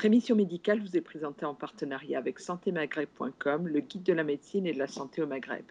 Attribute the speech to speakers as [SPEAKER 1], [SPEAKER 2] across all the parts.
[SPEAKER 1] Votre émission médicale vous est présentée en partenariat avec santémaghreb.com, le guide de la médecine et de la santé au Maghreb.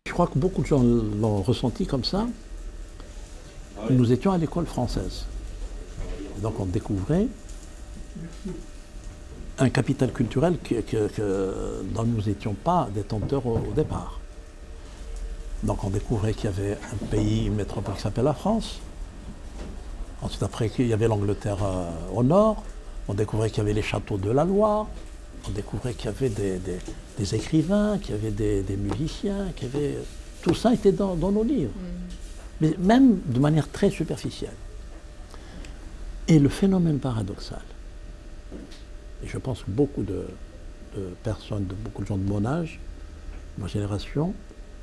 [SPEAKER 2] Je crois que beaucoup de gens l'ont ressenti comme ça. Nous étions à l'école française. Donc on découvrait un capital culturel dont nous n'étions pas détenteurs au départ. Donc on découvrait qu'il y avait un pays, une métropole qui s'appelle la France. Ensuite après qu'il y avait l'Angleterre au nord. On découvrait qu'il y avait les châteaux de la Loire. On découvrait qu'il y avait des écrivains, qu'il y avait des musiciens, qu'il y avait... Tout ça était dans nos livres, mais même de manière très superficielle. Et le phénomène paradoxal, et je pense que beaucoup de personnes, beaucoup de gens de mon âge, de ma génération,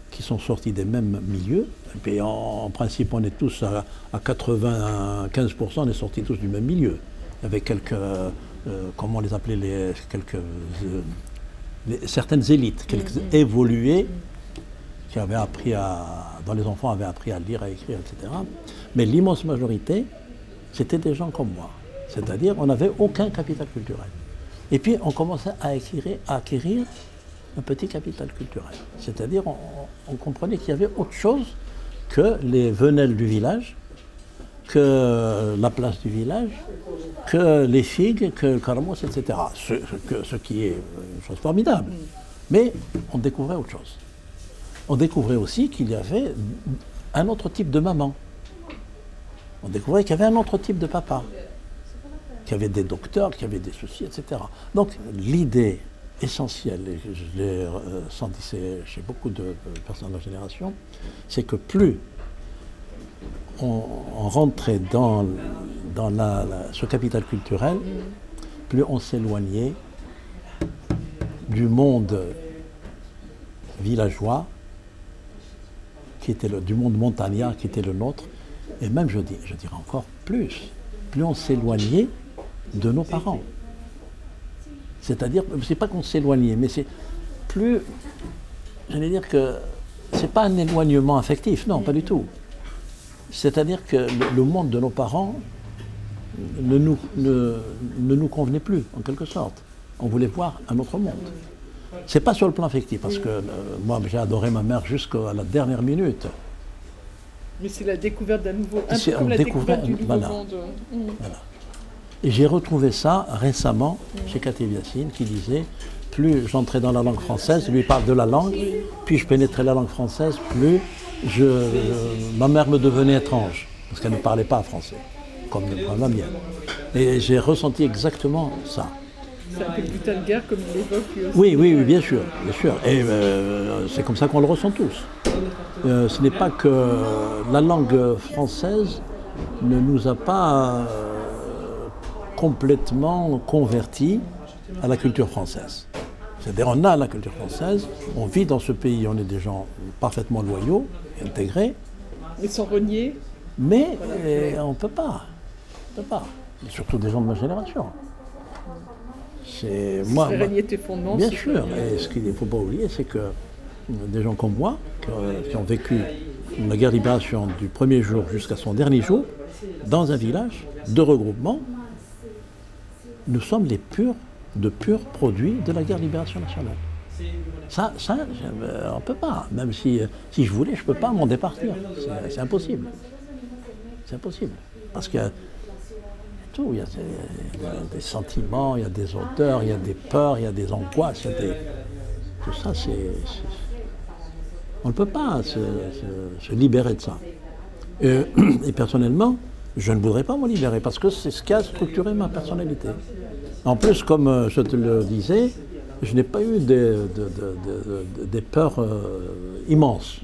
[SPEAKER 2] qui sont sortis des mêmes milieux, et puis en principe on est tous à 95%, on est sortis tous du même milieu, avec quelques... comment on les appelait, certaines élites, quelques évolués qui avaient appris dont les enfants avaient appris à lire, à écrire, etc. Mais l'immense majorité, c'était des gens comme moi. C'est-à-dire, on n'avait aucun capital culturel. Et puis, on commençait à acquérir un petit capital culturel. C'est-à-dire, on comprenait qu'il y avait autre chose que les venelles du village, que la place du village, que les figues, que le caramos, etc. Ce qui est une chose formidable. Mais on découvrait autre chose. On découvrait aussi qu'il y avait un autre type de maman. On découvrait qu'il y avait un autre type de papa. Qu'il y avait des docteurs, qu'il y avait des soucis, etc. Donc l'idée essentielle, et je l'ai senti chez beaucoup de personnes de la génération, c'est que plus on rentrait dans ce capital culturel, plus on s'éloignait du monde villageois, du monde montagnard qui était le nôtre, et même je dirais encore plus on s'éloignait de nos parents. C'est-à-dire, c'est pas qu'on s'éloignait, mais c'est plus, j'allais dire que c'est pas un éloignement affectif, non, pas du tout. C'est-à-dire que le monde de nos parents ne nous convenait plus, en quelque sorte. On voulait voir un autre monde. C'est pas sur le plan affectif, parce que moi j'ai adoré ma mère jusqu'à la dernière minute.
[SPEAKER 1] Mais c'est la découverte d'un nouveau, un peu comme la découverte du nouveau monde.
[SPEAKER 2] Voilà. Et j'ai retrouvé ça récemment chez Khatib Yassine, qui disait, plus j'entrais dans la langue française, lui parle de la langue, puis je pénétrais la langue française, plus ma mère me devenait étrange, parce qu'elle ne parlait pas français, comme la mienne. Et j'ai ressenti exactement ça.
[SPEAKER 1] C'est un peu Butalguer comme il l'évoque lui aussi.
[SPEAKER 2] Oui, bien sûr. Et c'est comme ça qu'on le ressent tous. Ce n'est pas que la langue française ne nous a pas complètement convertis à la culture française. C'est-à-dire on a la culture française, on vit dans ce pays, on est des gens parfaitement loyaux, intégrés.
[SPEAKER 1] Mais sans renier.
[SPEAKER 2] Mais on ne peut pas. Surtout des gens de ma génération.
[SPEAKER 1] Moi, renier tes fondements.
[SPEAKER 2] Bien sûr, et ce qu'il ne faut pas oublier, c'est que des gens comme moi, qui ont vécu la guerre de libération du premier jour jusqu'à son dernier jour, dans un village de regroupement, nous sommes les purs produits de la guerre de libération nationale. Ça, on ne peut pas. Même si je voulais, je ne peux pas m'en départir. C'est impossible. C'est impossible. Parce que il y a des sentiments, il y a des odeurs, il y a des peurs, il y a des angoisses, tout ça, on ne peut pas se libérer de ça. Et personnellement, je ne voudrais pas m'en libérer parce que c'est ce qui a structuré ma personnalité. En plus, comme je te le disais, je n'ai pas eu des peurs immenses,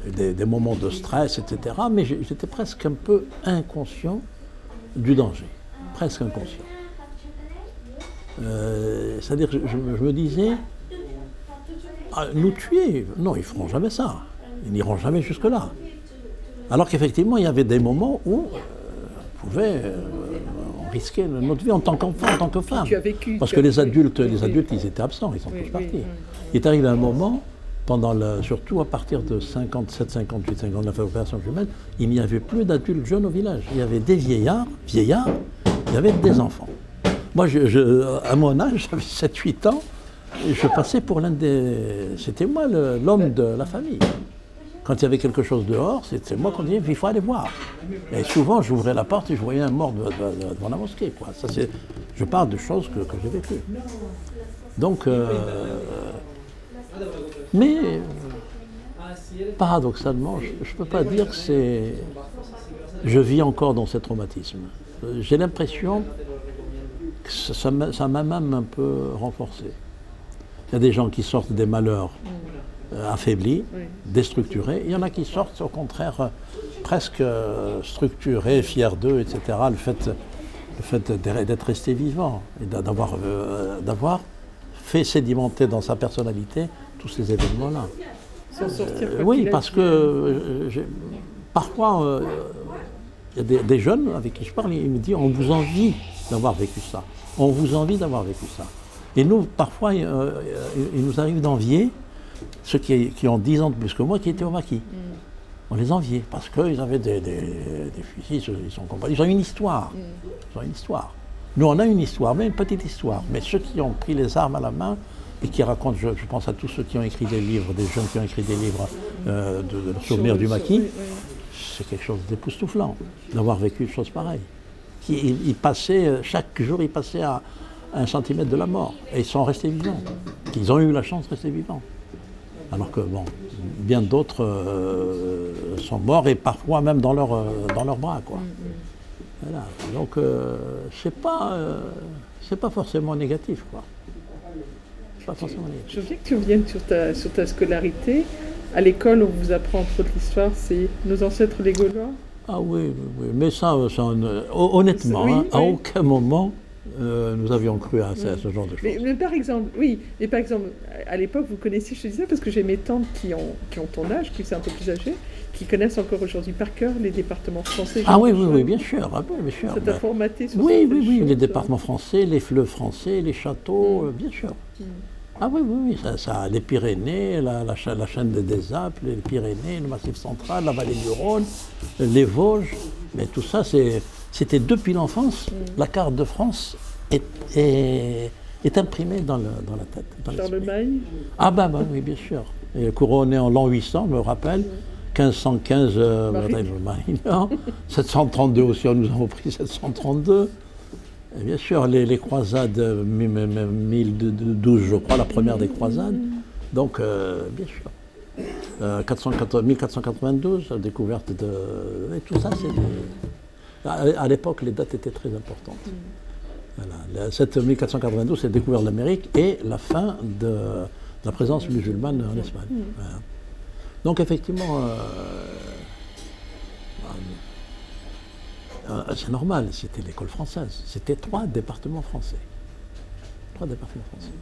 [SPEAKER 2] des moments de stress, etc. Mais j'étais presque un peu inconscient du danger, presque inconscient. C'est-à-dire que je me disais, nous tuer, non, ils ne feront jamais ça. Ils n'iront jamais jusque-là. Alors qu'effectivement, il y avait des moments où on risquait notre vie en tant qu'enfant, en tant que femme.
[SPEAKER 1] Tu as vécu.
[SPEAKER 2] Parce que les adultes, ils étaient absents, ils sont tous partis. Il est arrivé un moment, surtout à partir de 57, 58, 50, la opération jumelle, il n'y avait plus d'adultes jeunes au village. Il y avait des vieillards, il y avait des enfants. Moi, à mon âge, j'avais 7-8 ans, et je passais pour c'était moi l'homme de la famille. Quand il y avait quelque chose dehors, c'est moi qu'on disait, il faut aller voir. Et souvent, j'ouvrais la porte et je voyais un mort devant la mosquée, quoi. Ça, je parle de choses que j'ai vécues. Donc, mais paradoxalement, je ne peux pas dire que je vis encore dans ces traumatismes. J'ai l'impression que ça m'a même un peu renforcé. Il y a des gens qui sortent des malheurs affaiblis, déstructurés. Il y en a qui sortent, au contraire, presque structurés, fiers d'eux, etc. Le fait d'être resté vivant et d'avoir fait sédimenter dans sa personnalité tous ces événements-là.
[SPEAKER 1] S'en sortir
[SPEAKER 2] oui, parce que parfois, il y a des jeunes avec qui je parle, ils me disent, on vous envie d'avoir vécu ça. On vous envie d'avoir vécu ça. Et nous, parfois, il nous arrive d'envier ceux qui ont 10 ans de plus que moi, qui étaient au maquis. On les enviait, parce qu'ils avaient des fusils, ils ont une histoire. Ils ont une histoire. Nous, on a une histoire, mais une petite histoire. Mais ceux qui ont pris les armes à la main, et qui racontent, je pense à tous ceux qui ont écrit des livres, des jeunes qui ont écrit des livres de souvenirs du maquis, c'est quelque chose d'époustouflant, d'avoir vécu une chose pareille. Chaque jour, ils passaient à 1 centimètre de la mort, et ils sont restés vivants. Ils ont eu la chance de rester vivants. Alors que, bon, bien d'autres sont morts, et parfois même dans leurs bras, quoi. Voilà. Donc, c'est pas forcément négatif, quoi. Pas forcément négatif.
[SPEAKER 1] Je veux bien que tu reviennes sur ta scolarité. À l'école, on vous apprend entre autres l'histoire, c'est nos ancêtres les Gaulois.
[SPEAKER 2] Ah oui, mais ça honnêtement,
[SPEAKER 1] oui,
[SPEAKER 2] à aucun moment nous avions cru à ce genre de choses.
[SPEAKER 1] Mais par exemple, à l'époque, vous connaissiez, je te dis ça parce que j'ai mes tantes qui ont ton âge, qui sont un peu plus âgées, qui connaissent encore aujourd'hui par cœur les départements français.
[SPEAKER 2] Ah oui, bien sûr. Bien sûr.
[SPEAKER 1] Ça t'a formaté sur
[SPEAKER 2] Oui,
[SPEAKER 1] choses,
[SPEAKER 2] les départements français, les fleuves français, les châteaux, bien sûr. Ah oui, ça, les Pyrénées, la chaîne des Alpes, les Pyrénées, le Massif central, la vallée du Rhône, les Vosges, mais tout ça, c'était depuis l'enfance. La carte de France est imprimée dans la tête.
[SPEAKER 1] Charlemagne.
[SPEAKER 2] Ah oui, bien sûr. Et couronné en l'an 800, je me rappelle, 1515, bataille de Marignan, 732 aussi, nous avons pris 732. Et bien sûr, les croisades, 1012, je crois, la première des croisades. Donc, bien sûr. 1492, la découverte de... Et tout ça, à l'époque, les dates étaient très importantes. Voilà. 1492, c'est la découverte de l'Amérique et la fin de la présence musulmane en Espagne. Voilà. Donc, effectivement... c'est normal, c'était l'école française. C'était 3 départements français. 3 départements français.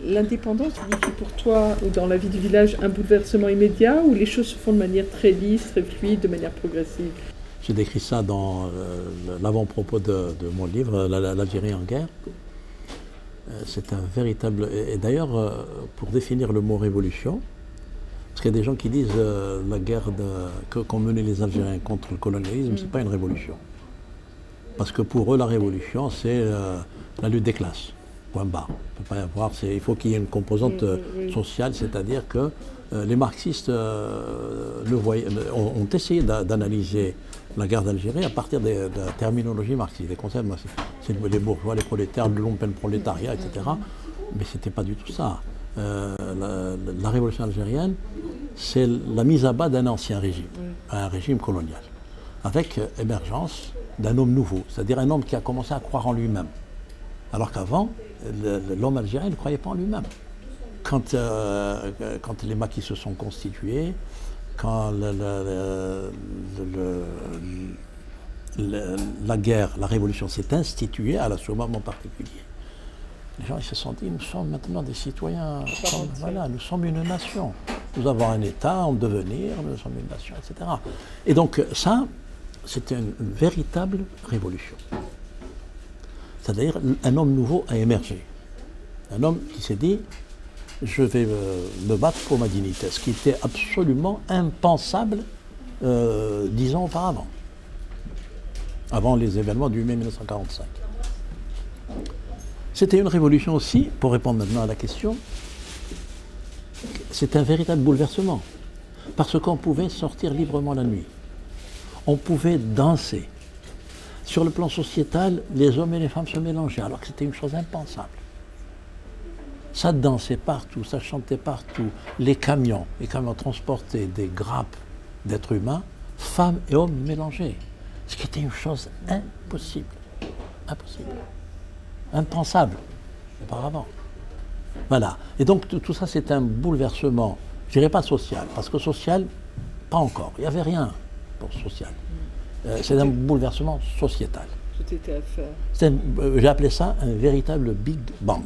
[SPEAKER 1] L'indépendance signifie pour toi, ou dans la vie du village, un bouleversement immédiat ou les choses se font de manière très lisse, très fluide, de manière progressive?
[SPEAKER 2] J'ai décrit ça dans l'avant-propos de mon livre, L'Algérie en guerre. C'est un véritable... Et d'ailleurs, pour définir le mot révolution, parce qu'il y a des gens qui disent la guerre qu'ont menée les Algériens contre le colonialisme, c'est pas une révolution. Parce que pour eux, la révolution, c'est la lutte des classes. Point barre. Il faut qu'il y ait une composante sociale, c'est-à-dire que les marxistes ont essayé d'analyser la guerre d'Algérie à partir de la terminologie marxiste, des concepts marxistes. C'est les bourgeois, les prolétaires, le lumpenprolétariat, etc. Mais c'était pas du tout ça. La révolution algérienne, c'est la mise à bas d'un ancien régime, un régime colonial, avec émergence d'un homme nouveau, c'est-à-dire un homme qui a commencé à croire en lui-même. Alors qu'avant, l'homme algérien ne croyait pas en lui-même. Quand les maquis se sont constitués, quand la guerre, la révolution s'est instituée à ce moment particulier, les gens ils se sont dit, nous sommes maintenant des citoyens, nous sommes une nation. nous avons un État en devenir, nous sommes une nation, etc. Et donc ça, c'était une véritable révolution. C'est-à-dire un homme nouveau a émergé. Un homme qui s'est dit, je vais me battre pour ma dignité, ce qui était absolument impensable 10 ans auparavant, avant les événements du mai 1945. C'était une révolution aussi, pour répondre maintenant à la question, c'est un véritable bouleversement, parce qu'on pouvait sortir librement la nuit, on pouvait danser. Sur le plan sociétal, les hommes et les femmes se mélangeaient, alors que c'était une chose impensable. Ça dansait partout, ça chantait partout. Les camions transportaient des grappes d'êtres humains, femmes et hommes mélangés. Ce qui était une chose impossible. Impossible. Impensable, auparavant. Voilà. Et donc tout ça, c'est un bouleversement, je dirais pas social, parce que social, pas encore. Il n'y avait rien pour social. C'est un bouleversement sociétal.
[SPEAKER 1] Tout était à faire.
[SPEAKER 2] J'ai appelé ça un véritable Big Bang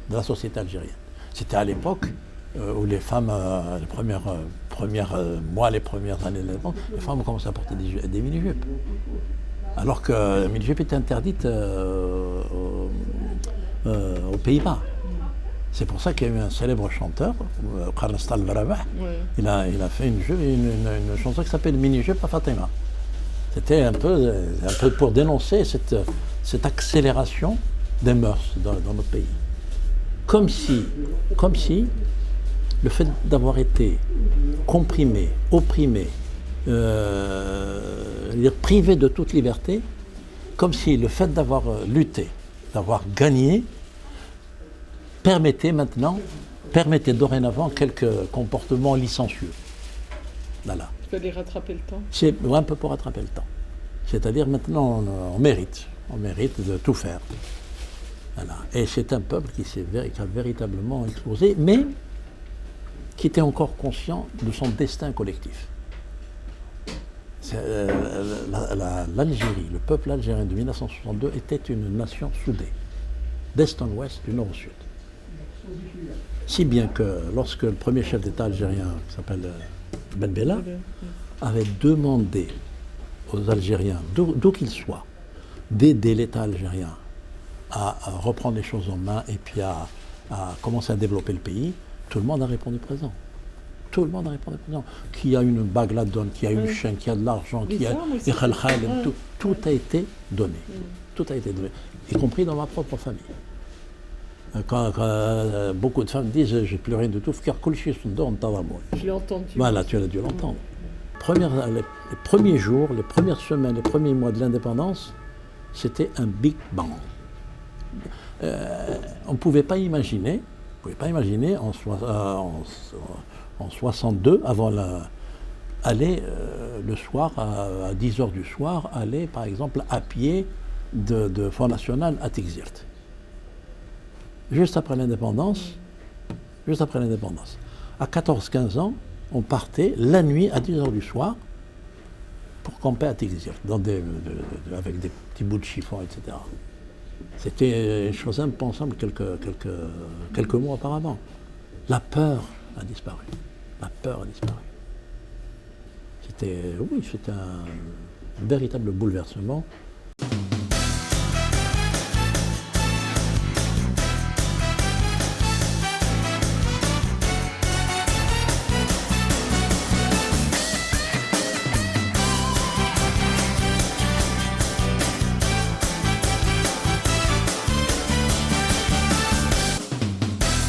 [SPEAKER 2] de la société algérienne. C'était à l'époque où les femmes, les premières mois, les premières années de l'indépendance, les femmes ont commencé à porter des mini-jupes. Alors que la mini-jupe était interdite aux Pays-Bas. C'est pour ça qu'il y a eu un célèbre chanteur, Qarnastal Varabah, il a fait une chanson qui s'appelle Mini-jupe à Fatima. C'était un peu pour dénoncer cette accélération des mœurs dans notre pays. Comme si le fait d'avoir été comprimé, opprimé, privé de toute liberté, comme si le fait d'avoir lutté, d'avoir gagné, permettait dorénavant quelques comportements licencieux. Voilà.
[SPEAKER 1] Il fallait rattraper le temps.
[SPEAKER 2] C'est un peu pour rattraper le temps. C'est-à-dire maintenant on mérite de tout faire. Voilà. Et c'est un peuple qui a véritablement explosé, mais qui était encore conscient de son destin collectif. L'Algérie, le peuple algérien de 1962 était une nation soudée, d'est en ouest, du nord au sud. Si bien que lorsque le premier chef d'État algérien, qui s'appelle Ben Bella, avait demandé aux Algériens, d'où qu'ils soient, d'aider l'État algérien à reprendre les choses en main et puis à commencer à développer le pays, tout le monde a répondu présent. Tout le monde a répondu présent. Qui a une bague la donne, qui a une chaîne, qui a de l'argent, qui a tout a été donné. Tout a été donné, y compris dans ma propre famille. Quand beaucoup de femmes disent j'ai plus rien du tout,
[SPEAKER 1] je l'ai entendu.
[SPEAKER 2] Voilà, tu as dû l'entendre. Les premiers jours, les premières semaines, les premiers mois de l'indépendance, c'était un Big Bang. On ne pouvait pas imaginer en 62, aller le soir, à 10h du soir, aller par exemple à pied de Front National à Tixirt. Juste après l'indépendance, à 14-15 ans, on partait la nuit à 10h du soir pour camper à Tixirt, avec des petits bouts de chiffon, etc. C'était une chose impensable quelques mois auparavant. La peur a disparu. C'était un véritable bouleversement.